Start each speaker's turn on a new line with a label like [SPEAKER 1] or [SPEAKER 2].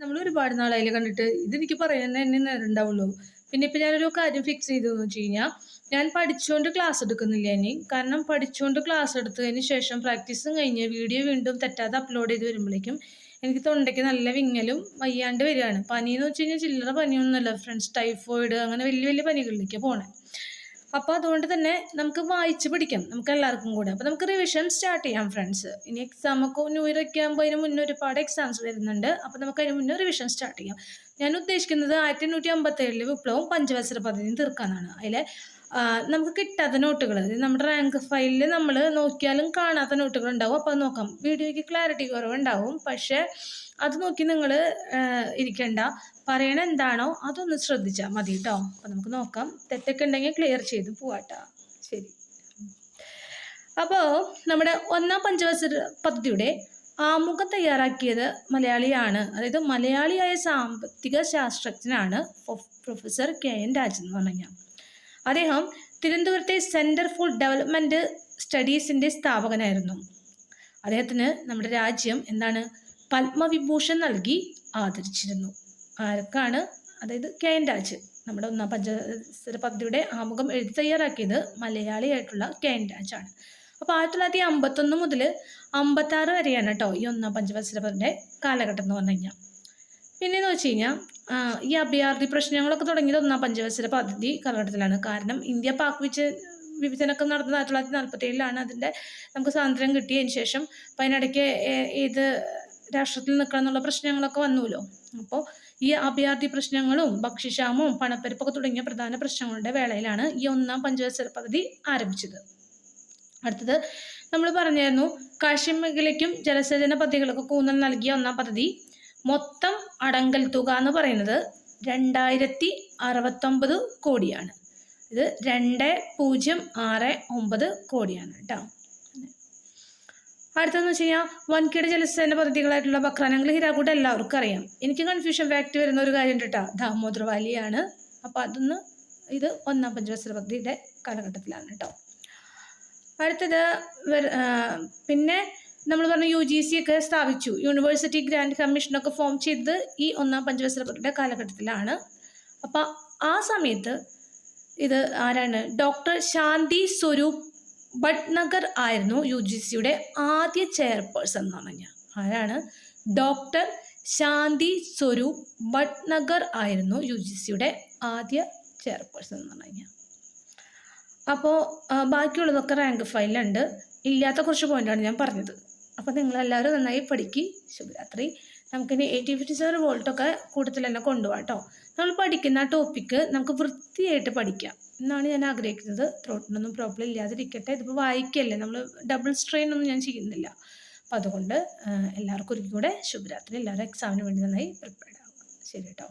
[SPEAKER 1] നമ്മൾ ഒരുപാട് നാളായില്ലേ കണ്ടിട്ട്. ഇതെനിക്ക് പറയാൻ തന്നെ നേരം ഉണ്ടാവുള്ളൂ. പിന്നെ ഇപ്പം ഞാനൊരു കാര്യം ഫിക്സ് ചെയ്തതെന്ന് വെച്ച് കഴിഞ്ഞാൽ, ഞാൻ പഠിച്ചുകൊണ്ട് ക്ലാസ് എടുക്കുന്നില്ല ഇനി. കാരണം പഠിച്ചുകൊണ്ട് ക്ലാസ് എടുത്തതിന് ശേഷം പ്രാക്ടീസും കഴിഞ്ഞ് വീഡിയോ വീണ്ടും തെറ്റാതെ അപ്ലോഡ് ചെയ്ത് വരുമ്പോഴേക്കും എനിക്ക് തൊണ്ടയ്ക്ക് നല്ല വിങ്ങലും വയ്യാണ്ട് വരികയാണ്. പനിയെന്ന് വെച്ച് കഴിഞ്ഞാൽ ചില്ലറ പനിയൊന്നുമല്ല ഫ്രണ്ട്സ്, ടൈഫോയിഡ് അങ്ങനെ വലിയ വലിയ പനികളിലേക്ക് പോണേ. അപ്പോൾ അതുകൊണ്ട് തന്നെ നമുക്ക് വായിച്ച് പഠിക്കാം, നമുക്ക് എല്ലാവർക്കും കൂടെ. അപ്പോൾ നമുക്ക് റിവിഷൻ സ്റ്റാർട്ട് ചെയ്യാം ഫ്രണ്ട്സ്. ഇനി എക്സാമൊക്കെ ന്യൂ ഇയർ ഒക്കെ ആകുമ്പോൾ അതിന് മുന്നേ ഒരുപാട് എക്സാംസ് വരുന്നുണ്ട്. അപ്പോൾ നമുക്ക് അതിന് മുന്നേ റിവിഷൻ സ്റ്റാർട്ട് ചെയ്യാം. ഞാൻ ഉദ്ദേശിക്കുന്നത് 1857 വിപ്ലവവും പഞ്ചവത്സര പദ്ധതിയും തീർക്കാനാണ്. അതിലെ നമുക്ക് കിട്ടാത്ത നോട്ടുകൾ, നമ്മുടെ റാങ്ക് ഫയലിൽ നമ്മൾ നോക്കിയാലും കാണാത്ത നോട്ടുകൾ ഉണ്ടാവും. അപ്പോൾ അത് നോക്കാം. വീഡിയോയ്ക്ക് ക്ലാരിറ്റി കുറവുണ്ടാവും, പക്ഷേ അത് നോക്കി നിങ്ങൾ ഇരിക്കണ്ട. പറയണ എന്താണോ അതൊന്ന് ശ്രദ്ധിച്ചാൽ മതി കേട്ടോ. അപ്പം നമുക്ക് നോക്കാം. തെറ്റൊക്കെ ഉണ്ടെങ്കിൽ ക്ലിയർ ചെയ്ത് പോവാട്ടോ. ശരി. അപ്പോൾ നമ്മുടെ ഒന്നാം പഞ്ചവത്സര പദ്ധതിയുടെ ആമുഖം തയ്യാറാക്കിയത് മലയാളിയാണ്. അതായത് മലയാളിയായ സാമ്പത്തിക ശാസ്ത്രജ്ഞനാണ് പ്രൊഫസർ KN രാജൻ എന്ന് പറഞ്ഞു കഴിഞ്ഞാൽ. അദ്ദേഹം തിരുവനന്തപുരത്തെ സെൻറ്റർ ഫോർ ഡെവലപ്മെൻറ്റ് സ്റ്റഡീസിൻ്റെ സ്ഥാപകനായിരുന്നു. അദ്ദേഹത്തിന് നമ്മുടെ രാജ്യം എന്താണ് പത്മവിഭൂഷൺ നൽകി ആദരിച്ചിരുന്നു. ആർക്കാണ്? അതായത് KN രാജൻ. നമ്മുടെ ഒന്നാം പഞ്ചവത്സര പദ്ധതിയുടെ ആമുഖം എഴുതി തയ്യാറാക്കിയത് മലയാളിയായിട്ടുള്ള KN രാജാണ്. അപ്പോൾ 1951 മുതൽ 56 വരെയാണ് കേട്ടോ ഈ ഒന്നാം പഞ്ചവത്സര പദ്ധതിയുടെ കാലഘട്ടം എന്ന് പറഞ്ഞു കഴിഞ്ഞാൽ. പിന്നെയെന്ന് വെച്ച് കഴിഞ്ഞാൽ ഈ അഭയാർത്ഥി പ്രശ്നങ്ങളൊക്കെ തുടങ്ങിയത് ഒന്നാം പഞ്ചവത്സര പദ്ധതി കാലഘട്ടത്തിലാണ്. കാരണം ഇന്ത്യ പാക് വിഭജനമൊക്കെ നടന്നത് 1947 അതിൻ്റെ നമുക്ക് സ്വാതന്ത്ര്യം കിട്ടിയതിന് ശേഷം. അപ്പം അതിനിടയ്ക്ക് ഏത് രാഷ്ട്രത്തിൽ നിൽക്കണം എന്നുള്ള പ്രശ്നങ്ങളൊക്കെ വന്നുല്ലോ. അപ്പോൾ ഈ അഭയാർത്ഥി പ്രശ്നങ്ങളും ഭക്ഷ്യക്ഷാമവും പണപ്പെരുപ്പൊക്കെ തുടങ്ങിയ പ്രധാന പ്രശ്നങ്ങളുടെ വേളയിലാണ് ഈ ഒന്നാം പഞ്ചവത്സര പദ്ധതി ആരംഭിച്ചത്. അടുത്തത് നമ്മൾ പറഞ്ഞായിരുന്നു, കാർഷിക മേഖലയ്ക്കും ജലസേചന പദ്ധതികൾക്കൊക്കെ ഊന്നൽ നൽകിയ ഒന്നാം പദ്ധതി മൊത്തം അടങ്കൽ തുക എന്ന് പറയുന്നത് 2069 കോടിയാണ്. ഇത് 2069 കോടിയാണ് കേട്ടോ. അടുത്തതെന്ന് വെച്ച് കഴിഞ്ഞാൽ വൻകിട ജലസേചന പദ്ധതികളായിട്ടുള്ള ബക്രാനങ്കൽ, ഹിരാക്കുഡ് എല്ലാവർക്കും അറിയാം. എനിക്ക് കൺഫ്യൂഷൻ ഫാക്ട് വരുന്ന ഒരു കാര്യം കേട്ടോ, ദാമോദർ വാലിയാണ്. അപ്പോൾ ഇത് ഒന്നാം പഞ്ചവത്സര പദ്ധതിയുടെ കാലഘട്ടത്തിലാണ് കേട്ടോ. അടുത്തത് പിന്നെ നമ്മൾ പറഞ്ഞു UGC ഒക്കെ സ്ഥാപിച്ചു, യൂണിവേഴ്സിറ്റി ഗ്രാൻഡ് കമ്മീഷനൊക്കെ ഫോം ചെയ്തത് ഈ ഒന്നാം പഞ്ചവത്സര പദ്ധതിയുടെ കാലഘട്ടത്തിലാണ്. അപ്പോൾ ആ സമയത്ത് ഇത് ആരാണ്? ഡോക്ടർ ശാന്തി സ്വരൂപ് ഭട്നഗർ ആയിരുന്നു UGCയുടെ ആദ്യ ചെയർപേഴ്സൺ എന്ന് പറഞ്ഞാൽ. ആരാണ്? ഡോക്ടർ ശാന്തി സ്വരൂപ് ഭട്നഗർ ആയിരുന്നു UGCയുടെ ആദ്യ ചെയർപേഴ്സൺ എന്ന് പറഞ്ഞു കഴിഞ്ഞാൽ. അപ്പോൾ ബാക്കിയുള്ളതൊക്കെ റാങ്ക് ഫയലിലുണ്ട്. ഇല്ലാത്ത കുറച്ച് പോയിൻ്റാണ് ഞാൻ പറഞ്ഞത്. അപ്പോൾ നിങ്ങളെല്ലാവരും നന്നായി പഠിക്കുക. ശുഭരാത്രി. നമുക്കിനി 8057 വോൾട്ടൊക്കെ കൂട്ടത്തിൽ തന്നെ കൊണ്ടുപോകാം കേട്ടോ. നമ്മൾ പഠിക്കുന്ന ടോപ്പിക്ക് നമുക്ക് വൃത്തിയായിട്ട് പഠിക്കാം എന്നാണ് ഞാൻ ആഗ്രഹിക്കുന്നത്. ത്രോട്ടിനൊന്നും പ്രോബ്ലം ഇല്ലാതിരിക്കട്ടെ. ഇതിപ്പോൾ വായിക്കല്ലേ, നമ്മൾ ഡബിൾ സ്ട്രെയിൻ ഒന്നും ഞാൻ ചെയ്യുന്നില്ല. അപ്പോൾ അതുകൊണ്ട് എല്ലാവർക്കും ഒരിക്കൽ കൂടെ ശുഭരാത്രി. എല്ലാവരും എക്സാമിന് വേണ്ടി നന്നായി പ്രിപ്പയർഡ് ആവുക. ശരി കേട്ടോ.